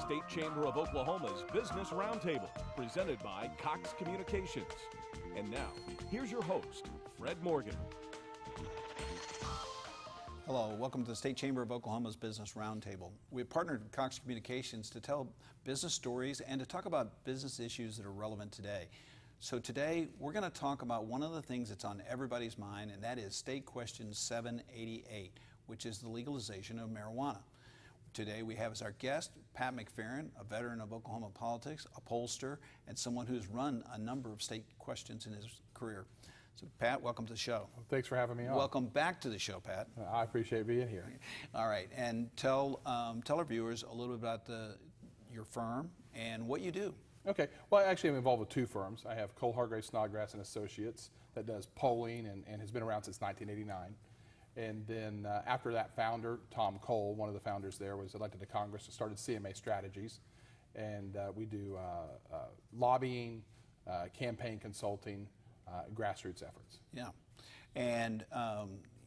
State Chamber of Oklahoma's Business Roundtable, presented by Cox Communications. And now, here's your host, Fred Morgan. Hello, welcome to the State Chamber of Oklahoma's Business Roundtable. We've partnered with Cox Communications to tell business stories and to talk about business issues that are relevant today. So today, we're going to talk about one of the things that's on everybody's mind, and that is State Question 788, which is the legalization of marijuana. Today we have as our guest Pat McFerron, a veteran of Oklahoma politics, a pollster, and someone who's run a number of state questions in his career. So Pat, welcome to the show. Well, thanks for having me on. Welcome back to the show, Pat. I appreciate being here. All right, and tell our viewers a little bit about your firm and what you do. Okay, well, actually I'm involved with two firms. I have Cole Hargrave Snodgrass and Associates that does polling and has been around since 1989. And then after that founder, Tom Cole, one of the founders there, was elected to Congress and started CMA Strategies. And we do lobbying, campaign consulting, grassroots efforts. Yeah. And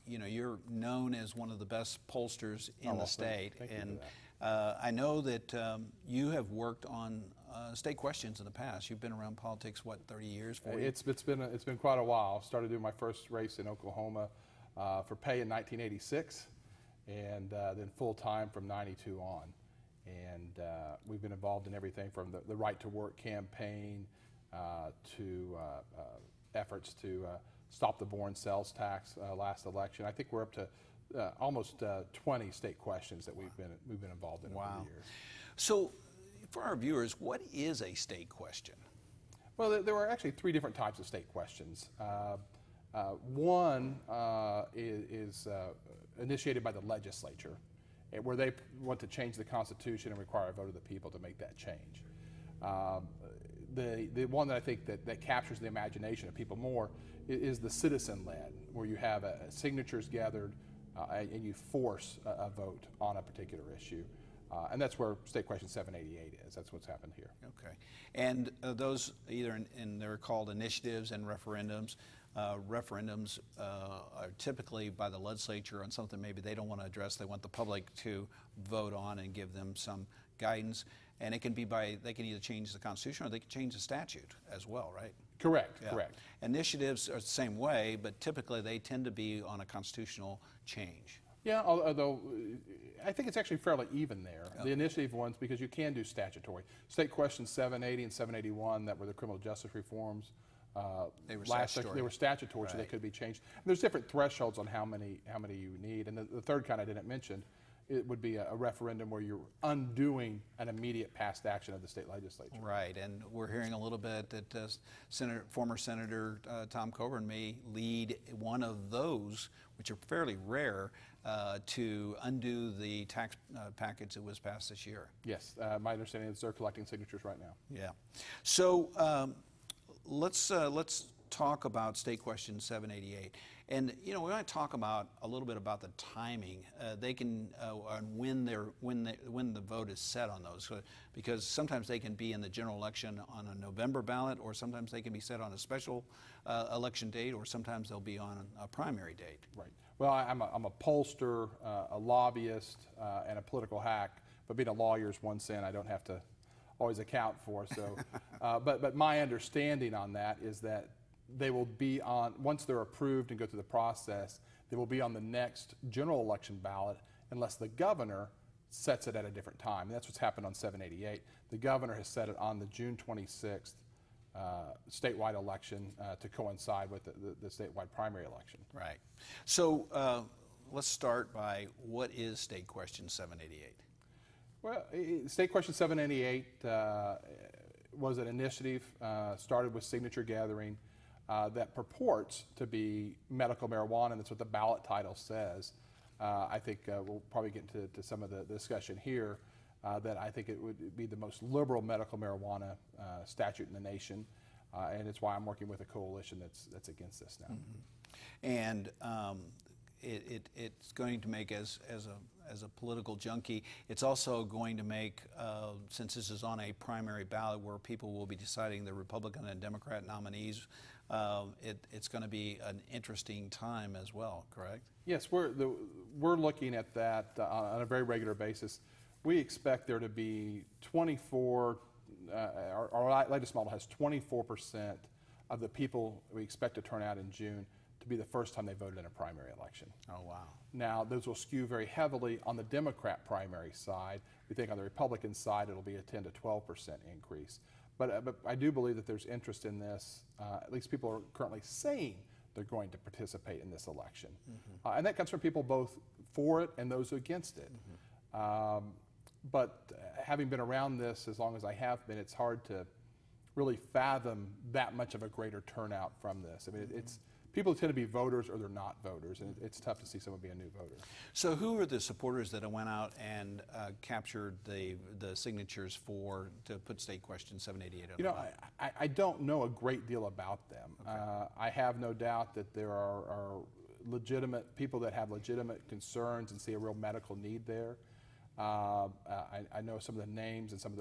you know, you're known as one of the best pollsters in the state. Thank and you for that. I know that you have worked on state questions in the past. You've been around politics, what, 30 years, 40? It's been quite a while. Started doing my first race in Oklahoma for pay in 1986, and then full-time from 92 on. And we've been involved in everything from the Right to Work campaign to efforts to stop the foreign sales tax last election. I think we're up to almost 20 state questions that we've been involved in over the years. So for our viewers, what is a state question? Well, there are actually three different types of state questions. One is initiated by the legislature, where they want to change the Constitution and require a vote of the people to make that change. The one that I think that captures the imagination of people more is the citizen-led, where you have signatures gathered and you force a vote on a particular issue. And that's where State Question 788 is. That's what's happened here. Okay. And those either they're called initiatives and referendums. Referendums are typically by the legislature on something maybe they don't want to address. They want the public to vote on and give them some guidance. And it can be they can either change the Constitution or they can change the statute as well, right? Correct, Yeah. correct. Initiatives are the same way, but typically they tend to be on a constitutional change. Yeah, although I think it's actually fairly even there. Yep. The initiative ones, because you can do statutory. State Questions 780 and 781, that were the criminal justice reforms. They were statutory. They were statutory, right. So they could be changed. And there's different thresholds on how many you need. And the third kind I didn't mention, it would be a referendum where you're undoing an immediate past action of the state legislature. Right, and we're hearing a little bit that former Senator Tom Coburn may lead one of those, which are fairly rare, to undo the tax package that was passed this year. Yes, my understanding is they're collecting signatures right now. Yeah. So let's talk about State Question 788, and you know we want to talk about a little bit about the timing. They can when the vote is set on those, because sometimes they can be in the general election on a November ballot, or sometimes they can be set on a special election date, or sometimes they'll be on a primary date. Right. Well, I'm a pollster, a lobbyist, and a political hack. But being a lawyer is one sin I don't have to always account for. So, but my understanding on that is that they will be on, once they're approved and go through the process, they will be on the next general election ballot unless the governor sets it at a different time. And that's what's happened on 788. The governor has set it on the June 26th statewide election to coincide with the statewide primary election. Right. So let's start by, what is State Question 788? Well, State Question 788 was an initiative started with signature gathering that purports to be medical marijuana, and that's what the ballot title says. I think we'll probably get into some of the discussion here, that I think it would be the most liberal medical marijuana statute in the nation, and it's why I'm working with a coalition that's against this now. Mm-hmm. And it's going to make, as a political junkie, it's also going to make, since this is on a primary ballot where people will be deciding the Republican and Democrat nominees, it's going to be an interesting time as well, correct? Yes, we're looking at that on a very regular basis. We expect there to be 24, our latest model has 24% of the people we expect to turn out in June to be the first time they voted in a primary election. Oh, wow. Now, those will skew very heavily on the Democrat primary side. We think on the Republican side it'll be a 10 to 12% increase. But I do believe that there's interest in this. At least people are currently saying they're going to participate in this election. And that comes from people both for it and those against it. But having been around this as long as I have been, it's hard to really fathom that much of a greater turnout from this. I mean, it's people tend to be voters or they're not voters, and it's tough to see someone be a new voter. So who are the supporters that went out and captured the signatures to put state question 788 on the ballot? I don't know a great deal about them. Okay. I have no doubt that there are legitimate people that have legitimate concerns and see a real medical need there. I know some of the names and some of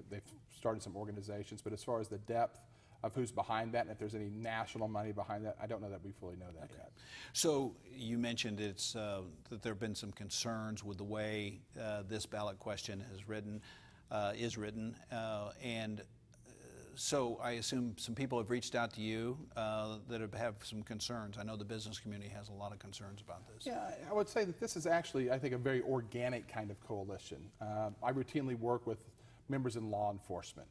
they've started some organizations, but as far as the depth of who's behind that and if there's any national money behind that, I don't know that we fully know that yet. So you mentioned that there have been some concerns with the way this ballot question is written, and so I assume some people have reached out to you that have some concerns. I know the business community has a lot of concerns about this. Yeah, I would say that this is actually, I think, a very organic kind of coalition. I routinely work with members in law enforcement,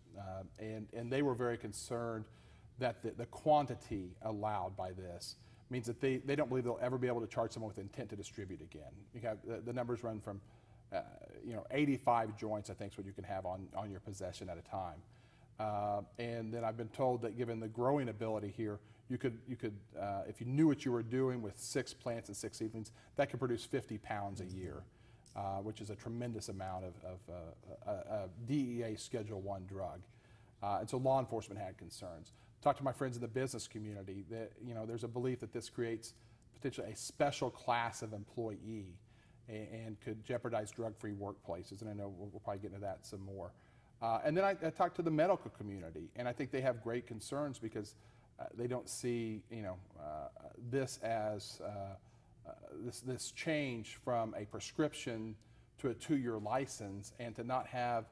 and they were very concerned that the quantity allowed by this means that they don't believe they'll ever be able to charge someone with intent to distribute again. You have the numbers run from 85 joints, I think, is what you can have on your possession at a time. And then I've been told that given the growing ability here, you could if you knew what you were doing with 6 plants and 6 seedlings, that could produce 50 pounds a year, which is a tremendous amount of DEA Schedule I drug. And so law enforcement had concerns. Talked to my friends in the business community that there's a belief that this creates potentially a special class of employee and could jeopardize drug-free workplaces. And I know we'll probably get into that some more. And then I talked to the medical community, and I think they have great concerns because they don't see this as this change from a prescription to a 2-year license, and to not have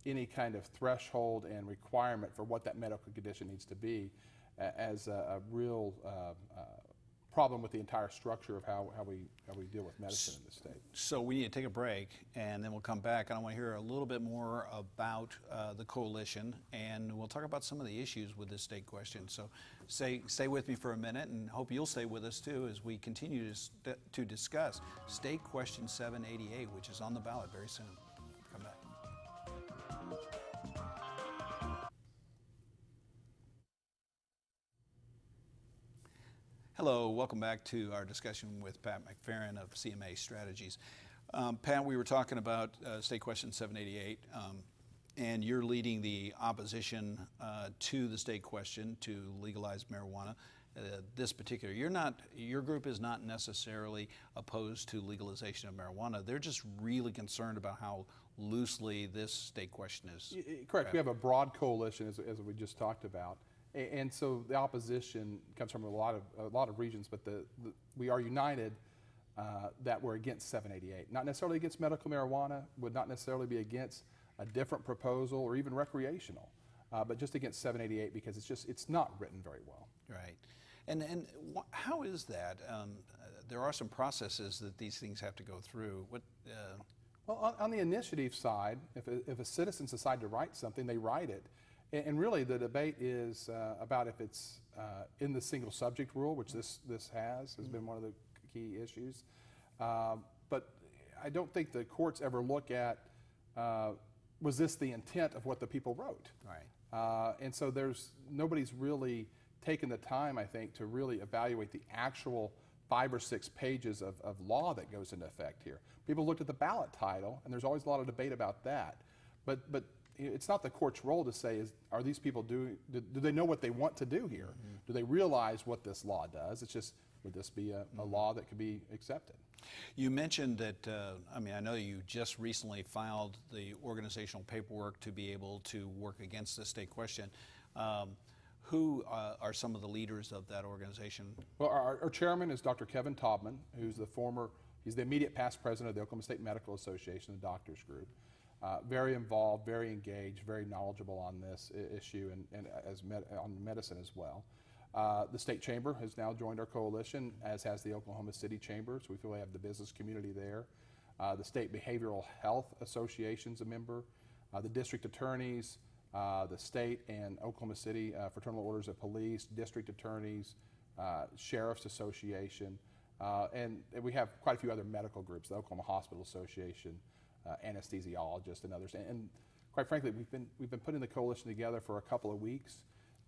any kind of threshold and requirement for what that medical condition needs to be as a real problem with the entire structure of how we deal with medicine in the state. So we need to take a break, and then we'll come back, and I want to hear a little bit more about the coalition, and we'll talk about some of the issues with this state question. So stay with me for a minute, and hope you'll stay with us too as we continue to discuss State Question 788, which is on the ballot very soon. Come back. Hello, welcome back to our discussion with Pat McFerron of CMA Strategies. Pat, we were talking about State Question 788, and you're leading the opposition to the state question to legalize marijuana. This particular, your group is not necessarily opposed to legalization of marijuana. They're just really concerned about how loosely this state question is. Correct. We have a broad coalition, as we just talked about. And so the opposition comes from a lot of regions, but we are united that we're against 788. Not necessarily against medical marijuana, would not necessarily be against a different proposal or even recreational, but just against 788 because it's not written very well. Right. And how is that? There are some processes that these things have to go through. Well, on the initiative side, if a citizen decides to write something, they write it. And really, the debate is about if it's in the single subject rule, which this has been one of the key issues. But I don't think the courts ever look at, was this the intent of what the people wrote? Right. And so nobody's really taken the time, I think, to really evaluate the actual 5 or 6 pages of law that goes into effect here. People looked at the ballot title, and there's always a lot of debate about that. But it's not the court's role to say, are these people do they know what they want to do here? Mm-hmm. Do they realize what this law does? It's just, would this be a law that could be accepted? You mentioned that, I know you just recently filed the organizational paperwork to be able to work against the state question. Who are some of the leaders of that organization? Well, our chairman is Dr. Kevin Taubman, who's he's the immediate past president of the Oklahoma State Medical Association, the doctors group. very involved, very engaged, very knowledgeable on this issue and on medicine as well. The state chamber has now joined our coalition, as has the Oklahoma City Chamber, so we feel we have the business community there. The State Behavioral Health Association's a member. The district attorneys, the state and Oklahoma City Fraternal Orders of Police, district attorneys, Sheriff's Association, and we have quite a few other medical groups, the Oklahoma Hospital Association, anesthesiologists and others. And quite frankly, we've been putting the coalition together for a couple of weeks,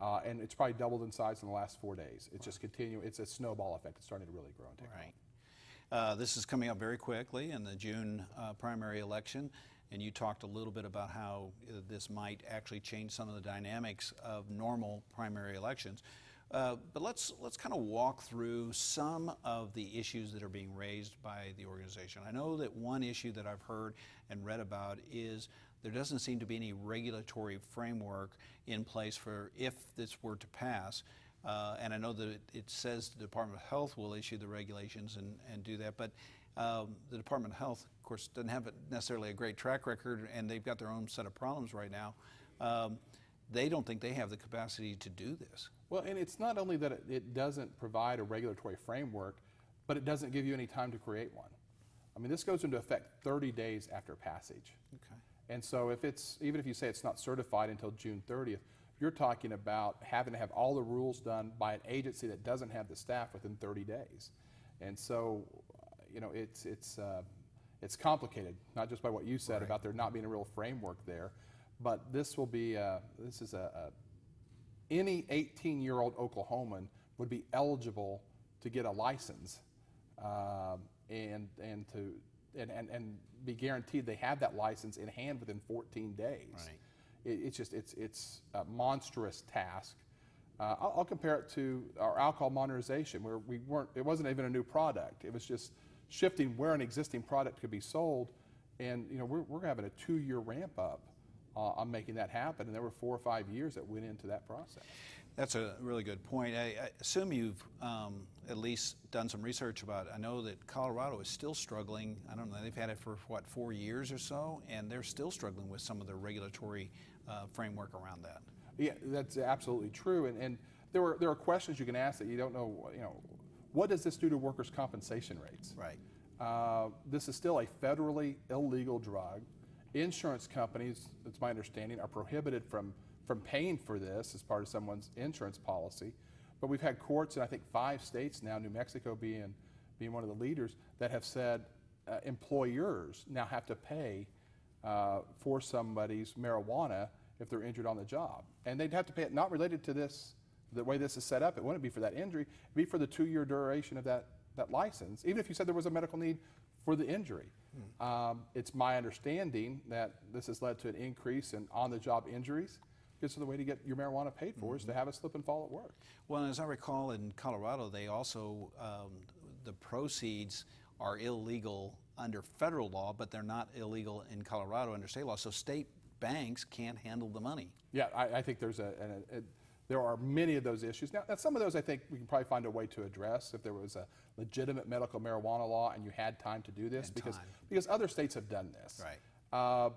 and it's probably doubled in size in the last 4 days. It's just continuing. It's a snowball effect. It's starting to really grow and take off. This is coming up very quickly in the June primary election, and you talked a little bit about how this might actually change some of the dynamics of normal primary elections. But let's kind of walk through some of the issues that are being raised by the organization. I know that one issue that I've heard and read about is there doesn't seem to be any regulatory framework in place for if this were to pass. And I know that it says the Department of Health will issue the regulations and do that, but the Department of Health, of course, doesn't have necessarily a great track record, and they've got their own set of problems right now. They don't think they have the capacity to do this. Well, and it's not only that it doesn't provide a regulatory framework, but it doesn't give you any time to create one. I mean, this goes into effect 30 days after passage. Okay. And so even if you say it's not certified until June 30th, you're talking about having to have all the rules done by an agency that doesn't have the staff within 30 days. And so, you know, it's complicated, not just by what you said about there not being a real framework there, but this will be, any 18-year-old Oklahoman would be eligible to get a license and be guaranteed they have that license in hand within 14 days. Right. It's a monstrous task. I'll compare it to our alcohol modernization, where it wasn't even a new product. It was just shifting where an existing product could be sold, and you know we're having a 2-year ramp up on making that happen, and there were 4 or 5 years that went into that process. That's a really good point. I assume you've at least done some research about it. I know that Colorado is still struggling. I don't know, they've had it for what, 4 years or so, and they're still struggling with some of the regulatory framework around that. Yeah, that's absolutely true. And there are questions you can ask that you don't know. You know, what does this do to workers' compensation rates? Right. This is still a federally illegal drug. Insurance companies, it's my understanding, are prohibited from paying for this as part of someone's insurance policy. But we've had courts in I think 5 states now, New Mexico being one of the leaders, that have said employers now have to pay for somebody's marijuana if they're injured on the job. And they'd have to pay it not related to this, the way this is set up. It wouldn't be for that injury, it'd be for the 2-year duration of that license, even if you said there was a medical need for the injury. It's my understanding that this has led to an increase in on-the-job injuries, because the way to get your marijuana paid for is to have a slip and fall at work. Well, as I recall, in Colorado, they also, the proceeds are illegal under federal law, but they're not illegal in Colorado under state law, so state banks can't handle the money. Yeah, I think there are many of those issues. Now, some of those I think we can probably find a way to address if there was a legitimate medical marijuana law and you had time to do this, because other states have done this. Right.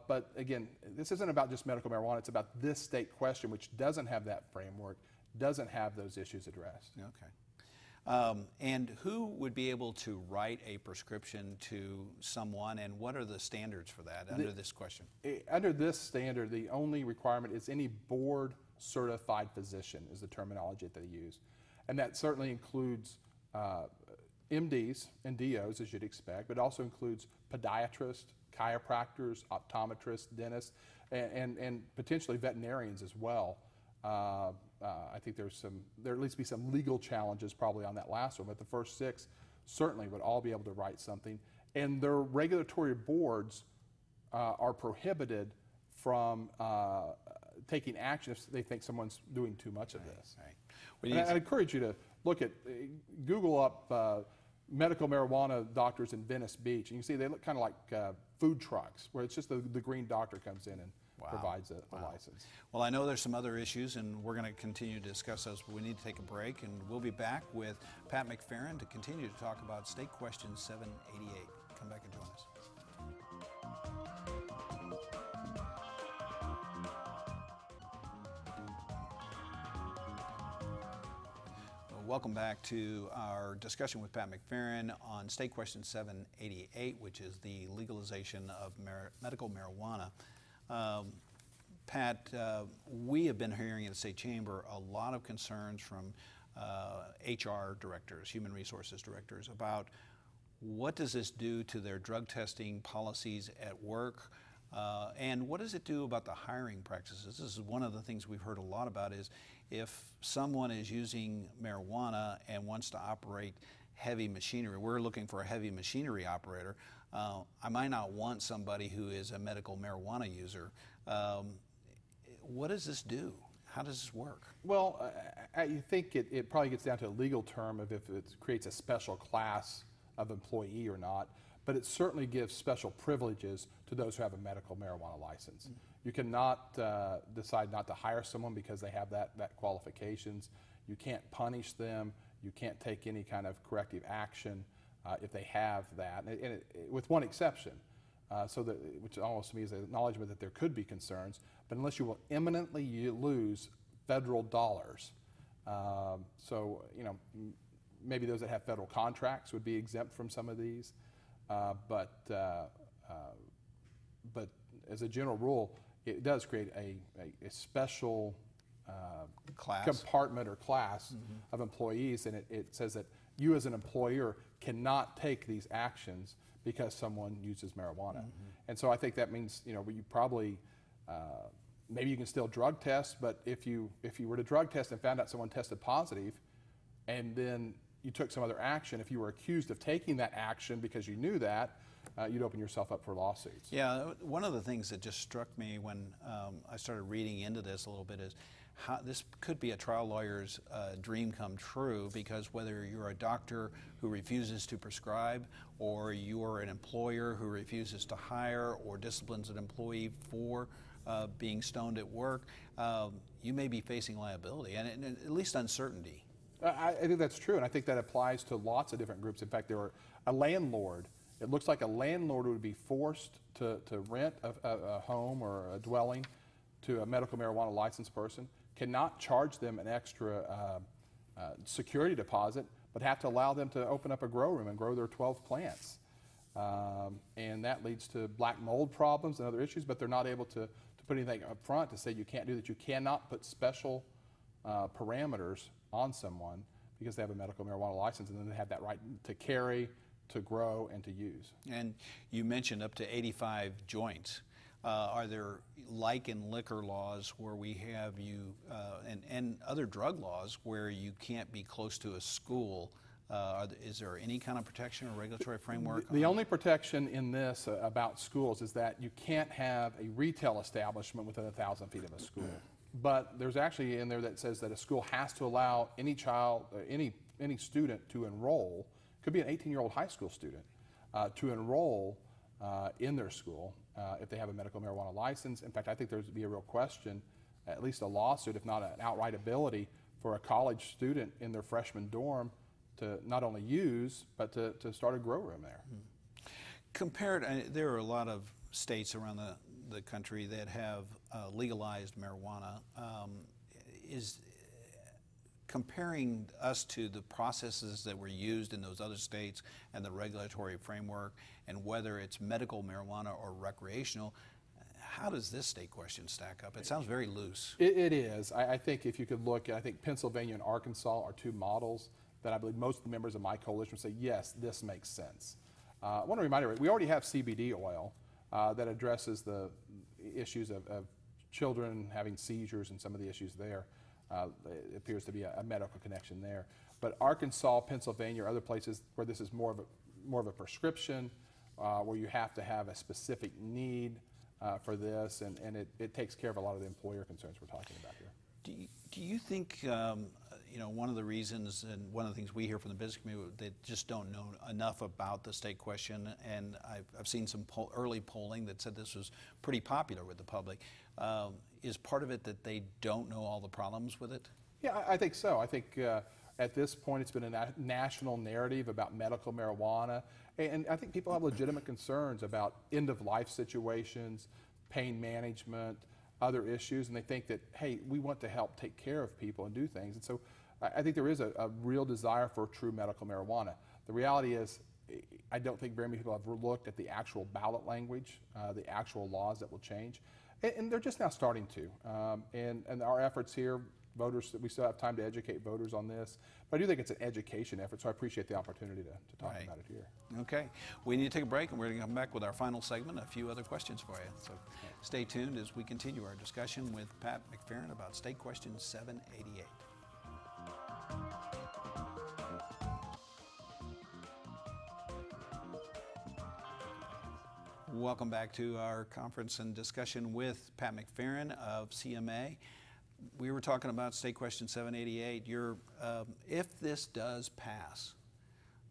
But again, this isn't about just medical marijuana, it's about this state question, which doesn't have that framework, doesn't have those issues addressed. Okay. And who would be able to write a prescription to someone, and what are the standards for that under this question? Under this standard, the only requirement is any board certified physician is the terminology that they use. And that certainly includes MDs and DOs, as you'd expect, but also includes podiatrists, chiropractors, optometrists, dentists, and potentially veterinarians as well. I think there at least be some legal challenges probably on that last one, but the first 6 certainly would all be able to write something. And their regulatory boards are prohibited from taking action if they think someone's doing too much of this. Right. And I'd encourage you to look at, Google up medical marijuana doctors in Venice Beach, and you can see they look kind of like food trucks, where it's just the green doctor comes in and provides a license. Well, I know there's some other issues, and we're going to continue to discuss those, but we need to take a break, and we'll be back with Pat McFerron to continue to talk about State Question 788. Come back and join us. welcome back to our discussion with Pat McFerron on State Question 788, which is the legalization of medical marijuana. Pat, we have been hearing in the State Chamber a lot of concerns from HR directors, human resources directors, about what does this do to their drug testing policies at work, and what does it do about the hiring practices? This is one of the things we've heard a lot about, is if someone is using marijuana and wants to operate heavy machinery, we're looking for a heavy machinery operator. I might not want somebody who is a medical marijuana user. What does this do? How does this work? Well, I think it probably gets down to a legal term of if it creates a special class of employee or not, but it certainly gives special privileges to those who have a medical marijuana license. Mm-hmm. You cannot decide not to hire someone because they have that qualifications. You can't punish them. You can't take any kind of corrective action if they have that, and with one exception. Which almost to me is an acknowledgement that there could be concerns, but unless you will imminently lose federal dollars. So, you know, maybe those that have federal contracts would be exempt from some of these, but as a general rule, it does create a special compartment or class of employees, and it says that you as an employer cannot take these actions because someone uses marijuana. And so I think that means, you know, you probably, maybe you can still drug test, but if you were to drug test and found out someone tested positive, and then you took some other action, if you were accused of taking that action because you knew that, you'd open yourself up for lawsuits. Yeah, one of the things that just struck me when I started reading into this a little bit is how this could be a trial lawyer's dream come true, because whether you're a doctor who refuses to prescribe, or you're an employer who refuses to hire or disciplines an employee for being stoned at work, you may be facing liability and at least uncertainty. I think that's true, and I think that applies to lots of different groups. In fact, a landlord, it looks like a landlord would be forced to rent a home or a dwelling to a medical marijuana licensed person, cannot charge them an extra security deposit, but have to allow them to open up a grow room and grow their 12 plants. And that leads to black mold problems and other issues, but they're not able to put anything up front to say you can't do that. You cannot put special parameters on someone because they have a medical marijuana license, and then they have that right to carry, to grow, and to use. And you mentioned up to 85 joints. Are there, like in liquor laws, where we have you, and other drug laws, where you can't be close to a school? Is there any kind of protection or regulatory framework? The only protection in this about schools is that you can't have a retail establishment within 1,000 feet of a school. But there's actually in there that says that a school has to allow any child, any student to enroll, could be an 18-year-old high school student, to enroll in their school if they have a medical marijuana license. In fact, I think there'd be a real question, at least a lawsuit, if not an outright ability, for a college student in their freshman dorm to not only use, but to start a grow room there. Compared, there are a lot of states around the country that have legalized marijuana. Comparing us to the processes that were used in those other states and the regulatory framework, and whether it's medical marijuana or recreational, how does this state question stack up? It sounds very loose. It is. I think if you could look, I think Pennsylvania and Arkansas are two models that I believe most of the members of my coalition would say, yes, this makes sense. I want to remind everybody, we already have CBD oil that addresses the issues of children having seizures and some of the issues there. It appears to be a medical connection there. But Arkansas, Pennsylvania, or other places where this is more of a prescription, where you have to have a specific need for this, and it takes care of a lot of the employer concerns we're talking about here. Do you think, you know, one of the reasons and one of the things we hear from the business community, they just don't know enough about the state question, and I've seen some early polling that said this was pretty popular with the public. Is part of it that they don't know all the problems with it? Yeah, I think so. I think at this point it's been a national narrative about medical marijuana, and I think people have legitimate concerns about end-of-life situations, pain management, other issues, and they think that, hey, we want to help take care of people and do things. And so I think there is a real desire for true medical marijuana. The reality is, I don't think very many people have looked at the actual ballot language, the actual laws that will change, and they're just now starting to. And our efforts here, voters, we still have time to educate voters on this, but I do think it's an education effort, so I appreciate the opportunity to talk about it here. Okay, we need to take a break, and we're going to come back with our final segment, a few other questions for you. So stay tuned as we continue our discussion with Pat McFerron about State Question 788. Welcome back to our conference and discussion with Pat McFerron of CMA. We were talking about State Question 788. If this does pass,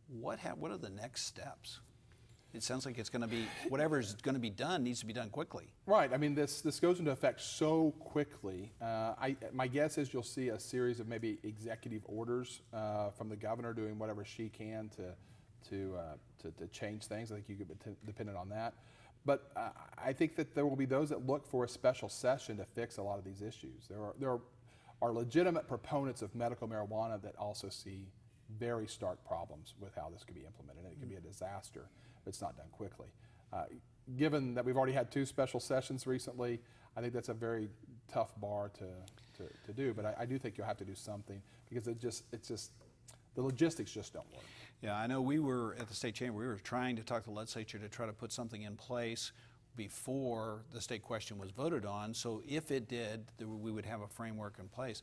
what are the next steps? It sounds like it's going to be, whatever is going to be done needs to be done quickly. Right. I mean, this goes into effect so quickly. My guess is you'll see a series of maybe executive orders from the governor doing whatever she can to change things. I think you could be dependent on that. But I think that there will be those that look for a special session to fix a lot of these issues. There are legitimate proponents of medical marijuana that also see very stark problems with how this could be implemented, and it could be a disaster if it's not done quickly. Given that we've already had 2 special sessions recently, I think that's a very tough bar to do. But I do think you'll have to do something, because the logistics just don't work. Yeah, I know we were at the State Chamber, we were trying to talk to the legislature to try to put something in place before the state question was voted on, so if it did, we would have a framework in place.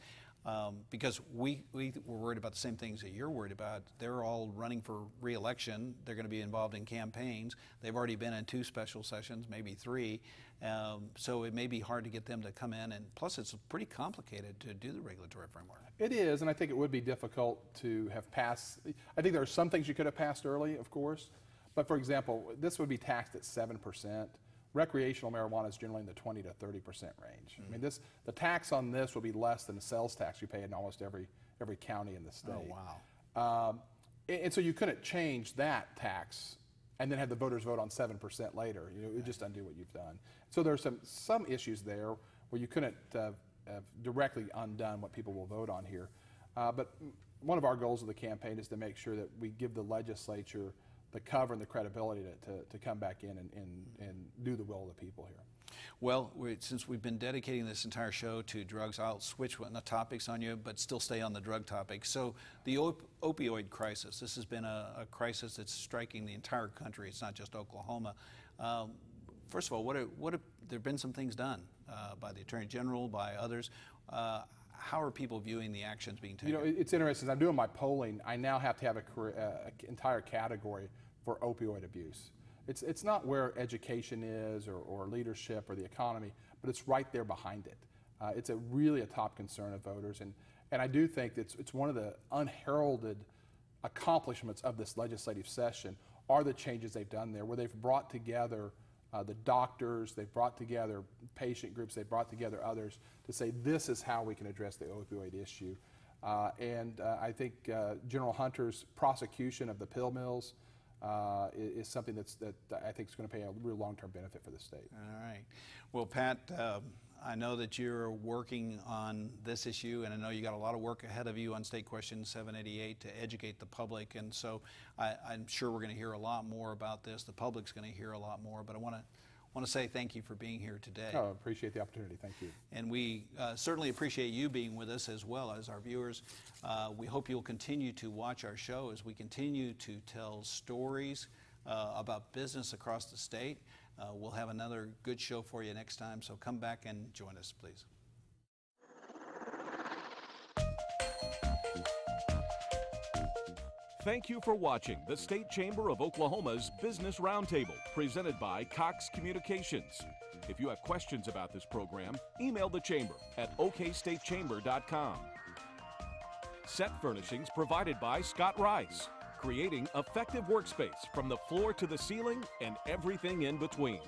Because we were worried about the same things that you're worried about. They're all running for re-election. They're going to be involved in campaigns. They've already been in 2 special sessions, maybe 3. So it may be hard to get them to come in, and plus it's pretty complicated to do the regulatory framework. It is, and I think it would be difficult to have passed. I think there are some things you could have passed early, of course, but for example, this would be taxed at 7%. Recreational marijuana is generally in the 20 to 30% range. I mean, the tax on this will be less than the sales tax you pay in almost every county in the state. Oh, wow. And so you couldn't change that tax and then have the voters vote on 7% later. You know, it would just undo what you've done. So there are some issues there where you couldn't have directly undone what people will vote on here. But one of our goals of the campaign is to make sure that we give the legislature the cover and the credibility to come back in and do the will of the people here. Well, since we've been dedicating this entire show to drugs, I'll switch the topics on you, but still stay on the drug topic. So the opioid crisis, this has been a crisis that's striking the entire country. It's not just Oklahoma. First of all, there have been some things done by the Attorney General, by others. How are people viewing the actions being taken? You know, it's interesting. As I'm doing my polling, I now have to have an entire category for opioid abuse. It's not where education is or leadership or the economy, but it's right there behind it. It's really a top concern of voters, and I do think it's one of the unheralded accomplishments of this legislative session are the changes they've done there, where they've brought together the doctors, they've brought together patient groups, they've brought together others to say this is how we can address the opioid issue. And I think General Hunter's prosecution of the pill mills is something that I think is going to pay a real long-term benefit for the state. All right. Well, Pat, I know that you're working on this issue, and I know you got a lot of work ahead of you on State Question 788 to educate the public, and so I'm sure we're going to hear a lot more about this. The public's going to hear a lot more, but I want to say thank you for being here today. Oh, I appreciate the opportunity. Thank you. And we certainly appreciate you being with us as well as our viewers. We hope you'll continue to watch our show as we continue to tell stories about business across the state. We'll have another good show for you next time, so come back and join us, please. Thank you for watching the State Chamber of Oklahoma's Business Roundtable, presented by Cox Communications. If you have questions about this program, email the Chamber at okstatechamber.com. Set furnishings provided by Scott Rice, creating effective workspace from the floor to the ceiling and everything in between.